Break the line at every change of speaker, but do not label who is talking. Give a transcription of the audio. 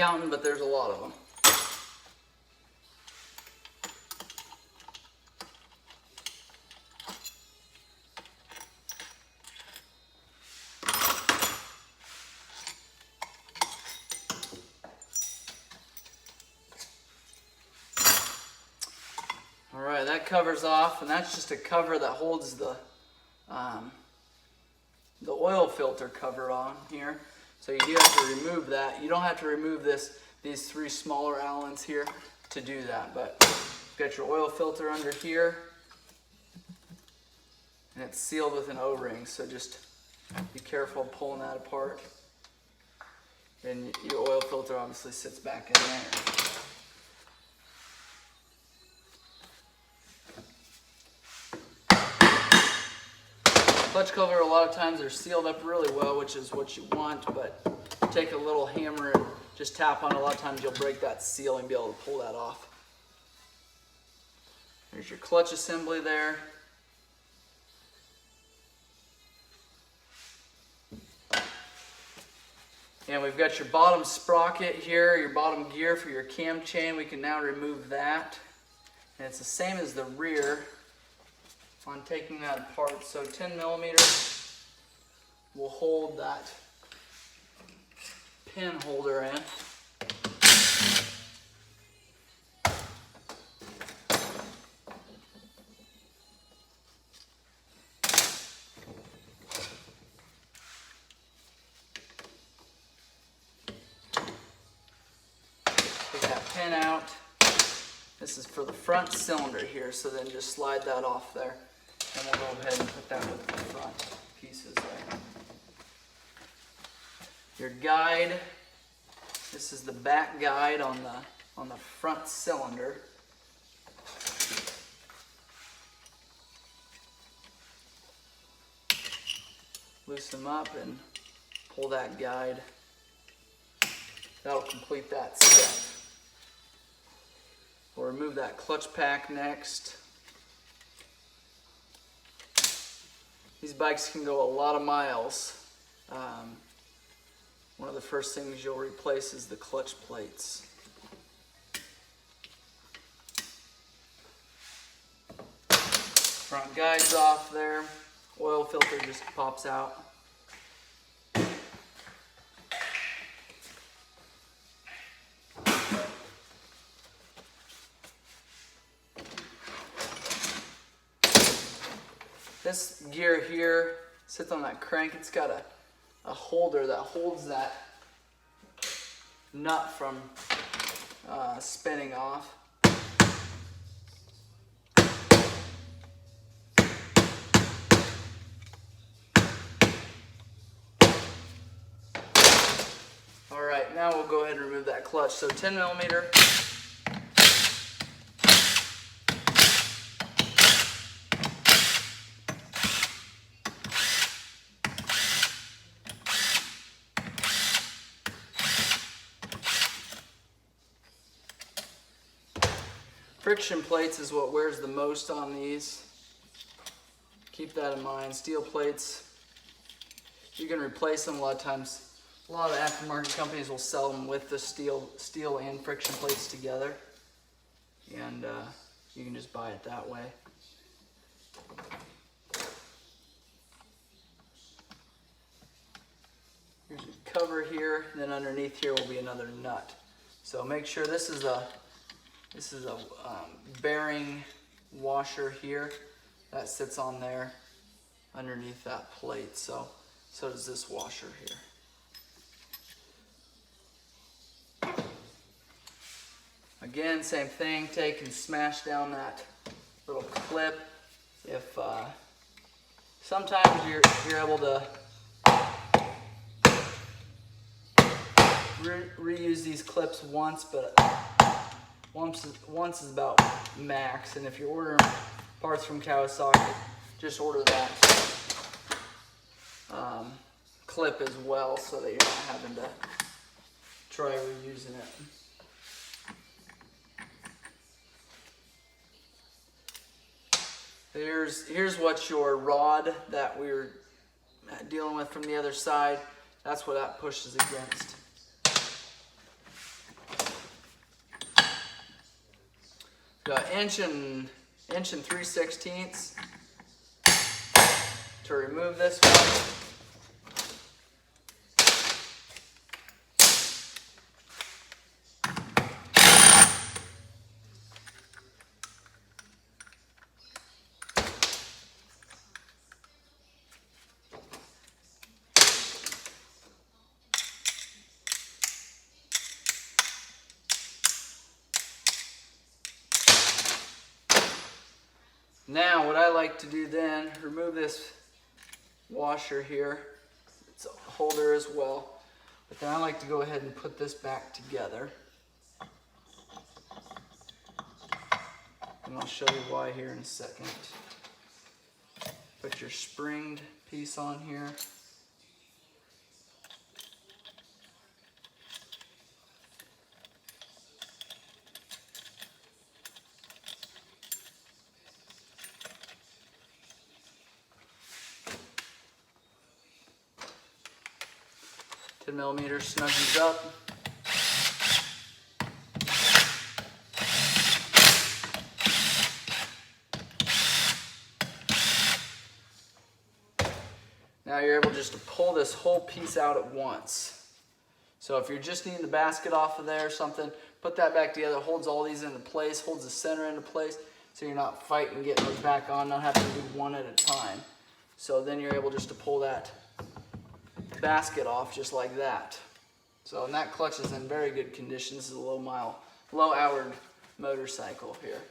counting, but there's a lot of them. Alright, that covers off, and that's just a cover that holds the oil filter cover on here. So you do have to remove that. You don't have to remove these 3 smaller Allens here to do that, but you've got your oil filter under here, and it's sealed with an O-ring, so just be careful pulling that apart. And your oil filter obviously sits back in there. Clutch cover, a lot of times they're sealed up really well, which is what you want, but take a little hammer and just tap on it. A lot of times you'll break that seal and be able to pull that off. There's your clutch assembly there. And we've got your bottom sprocket here, your bottom gear for your cam chain. We can now remove that. And it's the same as the rear on taking that apart. So 10 millimeters will hold that pin holder in. Take that pin out. This is for the front cylinder here, so then just slide that off there. And we'll go ahead and put that with the front pieces there. Your guide, this is the back guide on the front cylinder. Loosen them up and pull that guide. That'll complete that step. We'll remove that clutch pack next. These bikes can go a lot of miles. One of the first things you'll replace is the clutch plates. Front guide's off there. Oil filter just pops out. This gear here sits on that crank. It's got a holder that holds that nut from spinning off. All right, now we'll go ahead and remove that clutch. So 10 millimeter. Friction plates is what wears the most on these. Keep that in mind. Steel plates, you can replace them a lot of times. A lot of aftermarket companies will sell them with the steel and friction plates together. And you can just buy it that way. Here's a cover here, and then underneath here will be another nut. So make sure this is a bearing washer here that sits on there underneath that plate. So does this washer here. Again, same thing. Take and smash down that little clip. If sometimes you're able to reuse these clips once, but once is about max. And if you're ordering parts from Kawasaki, just order that clip as well, so that you're not having to try reusing it. Here's what your rod that we were dealing with from the other side, that's what that pushes against. Got inch and 3/16 to remove this one. Now what I like to do then, remove this washer here. It's a holder as well. But then I like to go ahead and put this back together. And I'll show you why here in a second. Put your springed piece on here. Ten millimeters snuggies up. Now you're able just to pull this whole piece out at once. So if you're just needing the basket off of there or something, put that back together. It holds all these into place, holds the center into place, so you're not fighting getting those back on, not having to do one at a time. So then you're able just to pull that basket off just like that. So, and that clutch is in very good condition. This is a low-hour motorcycle here.